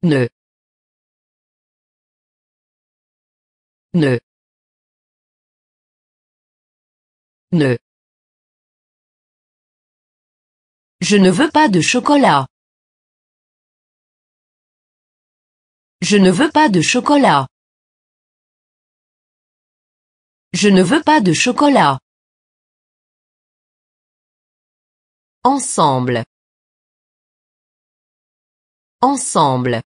Ne. Ne. Ne. Je ne veux pas de chocolat. Je ne veux pas de chocolat. Je ne veux pas de chocolat. Ensemble. Ensemble.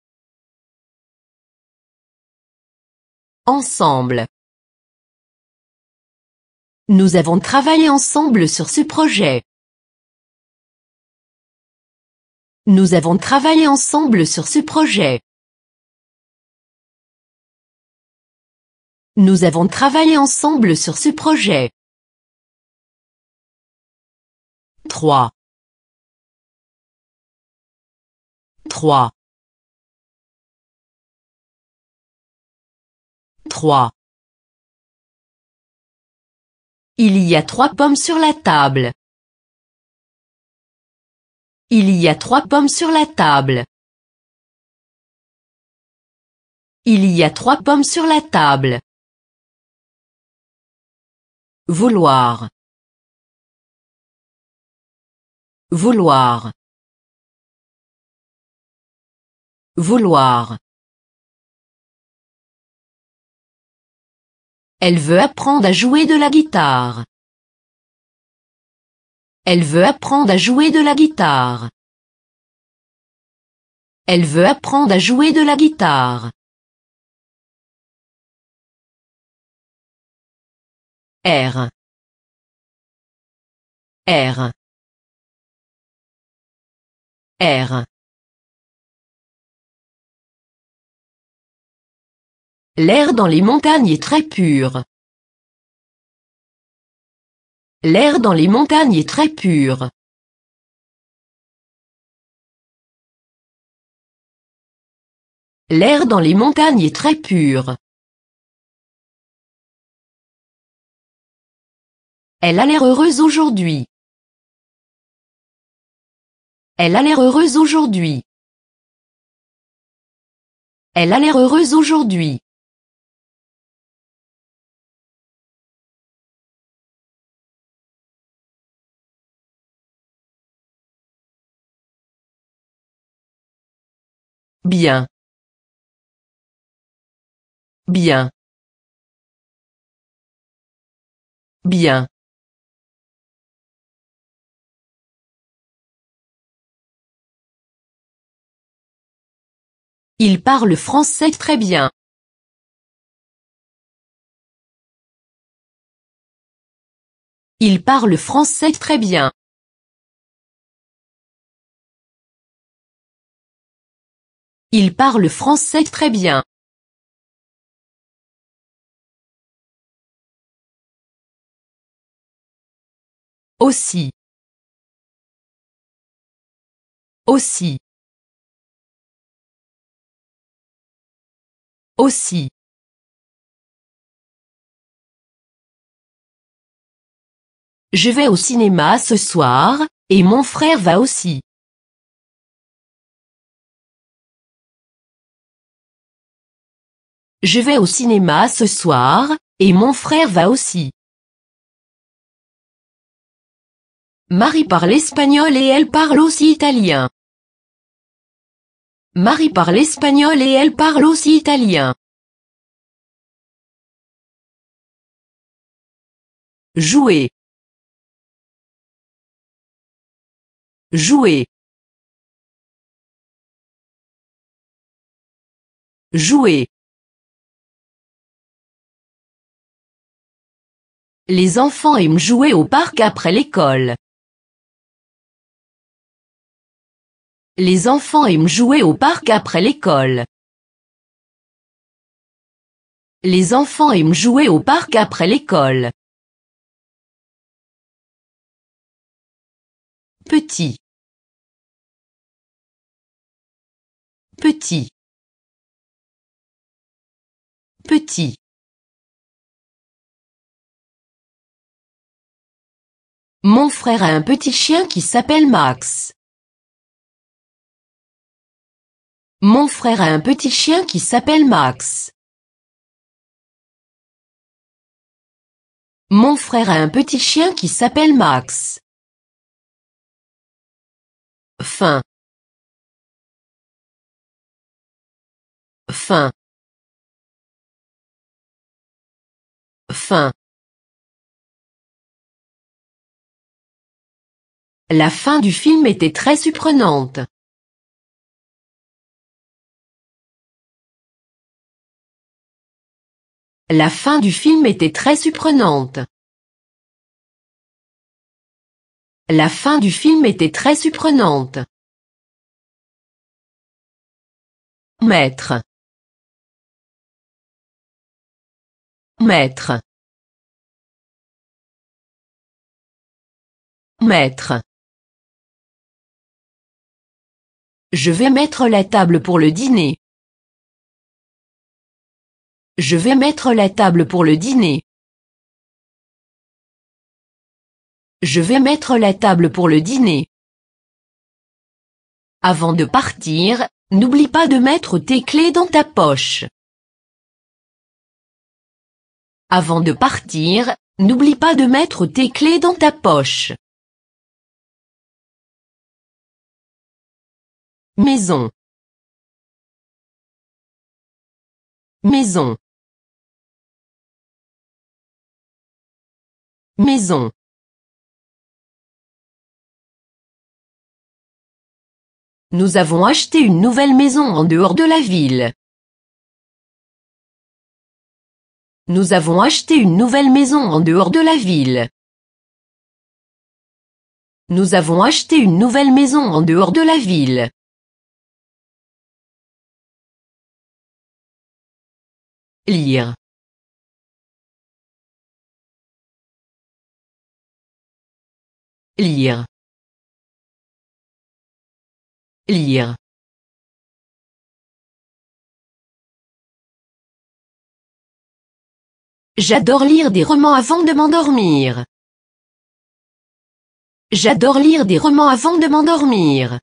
Ensemble. Nous avons travaillé ensemble sur ce projet. Nous avons travaillé ensemble sur ce projet. Nous avons travaillé ensemble sur ce projet. 3. 3. 3. Il y a 3 pommes sur la table. Il y a 3 pommes sur la table. Il y a 3 pommes sur la table. Vouloir. Vouloir. Vouloir. Elle veut apprendre à jouer de la guitare. Elle veut apprendre à jouer de la guitare. Elle veut apprendre à jouer de la guitare. R. R. R. L'air dans les montagnes est très pur. L'air dans les montagnes est très pur. L'air dans les montagnes est très pur. Elle a l'air heureuse aujourd'hui. Elle a l'air heureuse aujourd'hui. Elle a l'air heureuse aujourd'hui. Bien. Bien. Bien. Il parle français très bien. Il parle français très bien. Il parle français très bien. Aussi. Aussi. Aussi. Je vais au cinéma ce soir, et mon frère va aussi. Je vais au cinéma ce soir, et mon frère va aussi. Marie parle espagnol et elle parle aussi italien. Marie parle espagnol et elle parle aussi italien. Jouer. Jouer. Jouer. Les enfants aiment jouer au parc après l'école. Les enfants aiment jouer au parc après l'école. Les enfants aiment jouer au parc après l'école. Petit. Petit. Petit. Mon frère a un petit chien qui s'appelle Max. Mon frère a un petit chien qui s'appelle Max. Mon frère a un petit chien qui s'appelle Max. Fin. Fin. Fin. La fin du film était très surprenante. La fin du film était très surprenante. La fin du film était très surprenante. Maître. Maître. Maître. Je vais mettre la table pour le dîner. Je vais mettre la table pour le dîner. Je vais mettre la table pour le dîner. Avant de partir, n'oublie pas de mettre tes clés dans ta poche. Avant de partir, n'oublie pas de mettre tes clés dans ta poche. Maison. Maison. Maison. Nous avons acheté une nouvelle maison en dehors de la ville. Nous avons acheté une nouvelle maison en dehors de la ville. Nous avons acheté une nouvelle maison en dehors de la ville. Lire. Lire. Lire. J'adore lire des romans avant de m'endormir. J'adore lire des romans avant de m'endormir.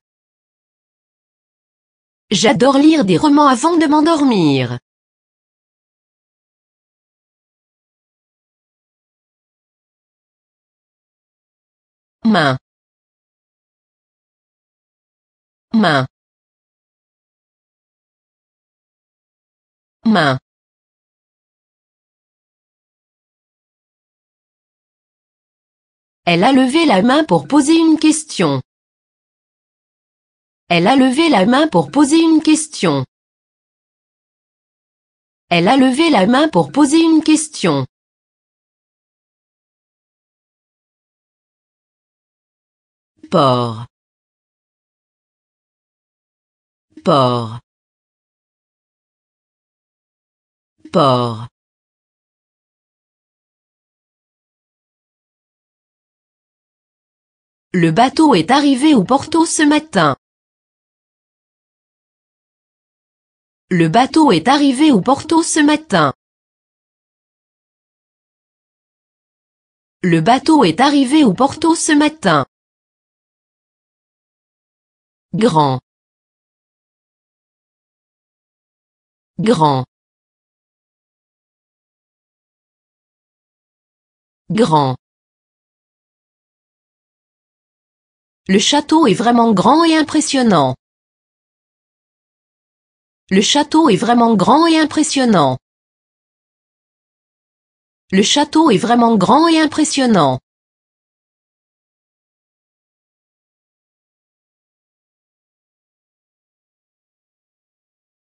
J'adore lire des romans avant de m'endormir. Main. Main. Main. Elle a levé la main pour poser une question. Elle a levé la main pour poser une question. Elle a levé la main pour poser une question. Porc. Porc. Porc. Le bateau est arrivé au Porto ce matin. Le bateau est arrivé au Porto ce matin. Le bateau est arrivé au Porto ce matin. Grand. Grand. Grand. Le château est vraiment grand et impressionnant. Le château est vraiment grand et impressionnant. Le château est vraiment grand et impressionnant.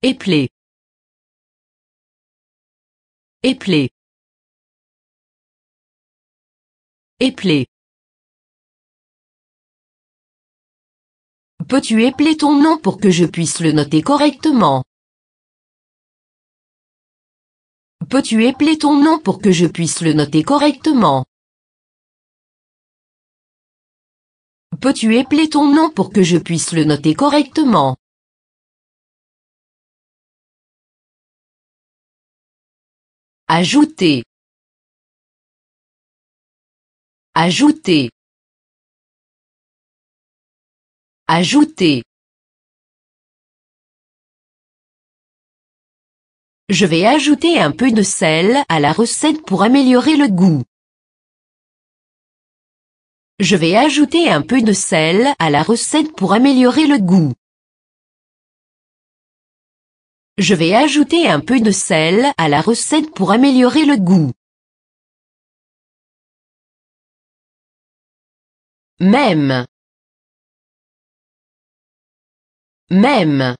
Éplé. Éplé. Éplé. Peux-tu épeler ton nom pour que je puisse le noter correctement? Peux-tu épeler ton nom pour que je puisse le noter correctement? Peux-tu épeler ton nom pour que je puisse le noter correctement? Ajouter. Ajouter. Ajouter. Je vais ajouter un peu de sel à la recette pour améliorer le goût. Je vais ajouter un peu de sel à la recette pour améliorer le goût. Je vais ajouter un peu de sel à la recette pour améliorer le goût. Même. Même.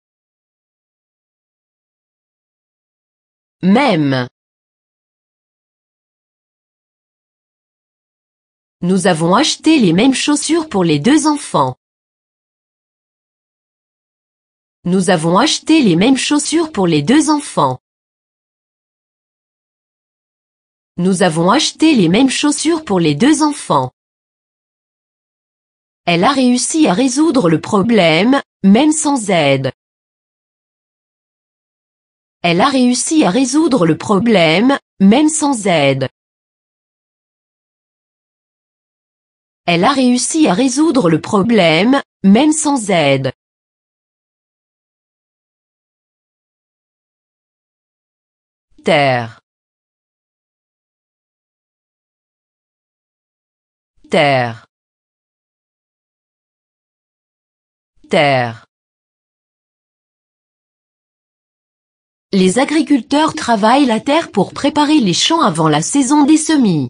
Même. Nous avons acheté les mêmes chaussures pour les deux enfants. Nous avons acheté les mêmes chaussures pour les deux enfants. Nous avons acheté les mêmes chaussures pour les deux enfants. Elle a réussi à résoudre le problème, même sans aide. Elle a réussi à résoudre le problème, même sans aide. Elle a réussi à résoudre le problème, même sans aide. Terre. Terre. Terre. Les agriculteurs travaillent la terre pour préparer les champs avant la saison des semis.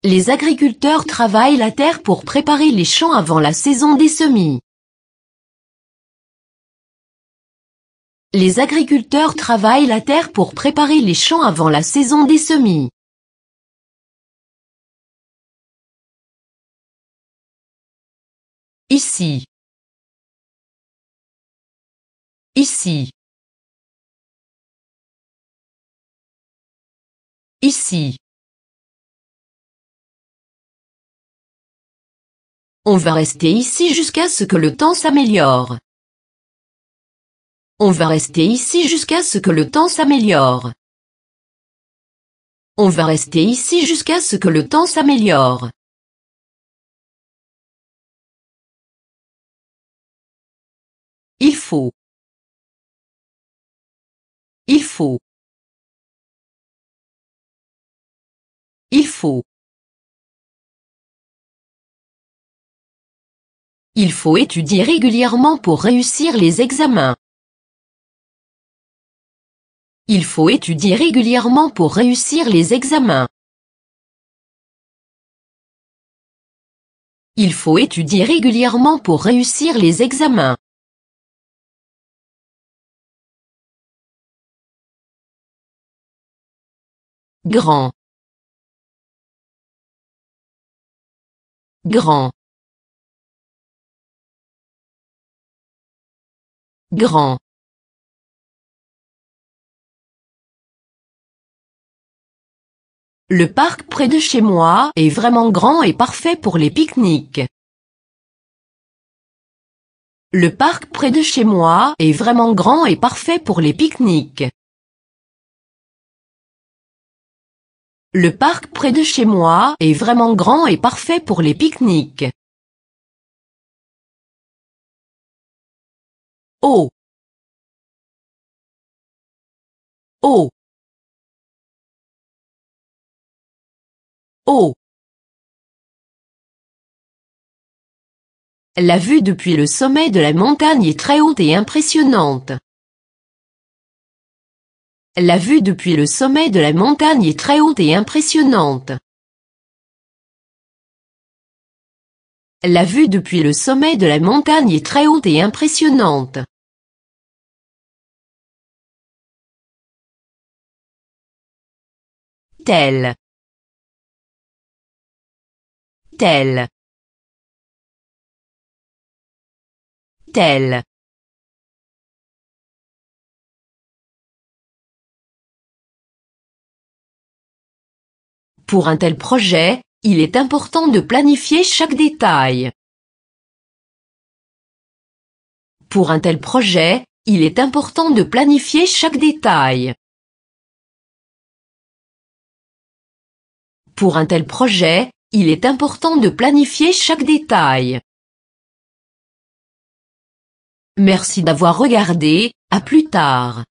Les agriculteurs travaillent la terre pour préparer les champs avant la saison des semis. Les agriculteurs travaillent la terre pour préparer les champs avant la saison des semis. Ici. Ici. Ici. On va rester ici jusqu'à ce que le temps s'améliore. On va rester ici jusqu'à ce que le temps s'améliore. On va rester ici jusqu'à ce que le temps s'améliore. Il faut. Il faut. Il faut. Il faut étudier régulièrement pour réussir les examens. Il faut étudier régulièrement pour réussir les examens. Il faut étudier régulièrement pour réussir les examens. Grand. Grand. Grand. Le parc près de chez moi est vraiment grand et parfait pour les pique-niques. Le parc près de chez moi est vraiment grand et parfait pour les pique-niques. Le parc près de chez moi est vraiment grand et parfait pour les pique-niques. Oh. Oh. Oh. La vue depuis le sommet de la montagne est très haute et impressionnante. La vue depuis le sommet de la montagne est très haute et impressionnante. La vue depuis le sommet de la montagne est très haute et impressionnante. Tel. Tel. Tel. Pour un tel projet, il est important de planifier chaque détail. Pour un tel projet, il est important de planifier chaque détail. Pour un tel projet, il est important de planifier chaque détail. Merci d'avoir regardé. À plus tard.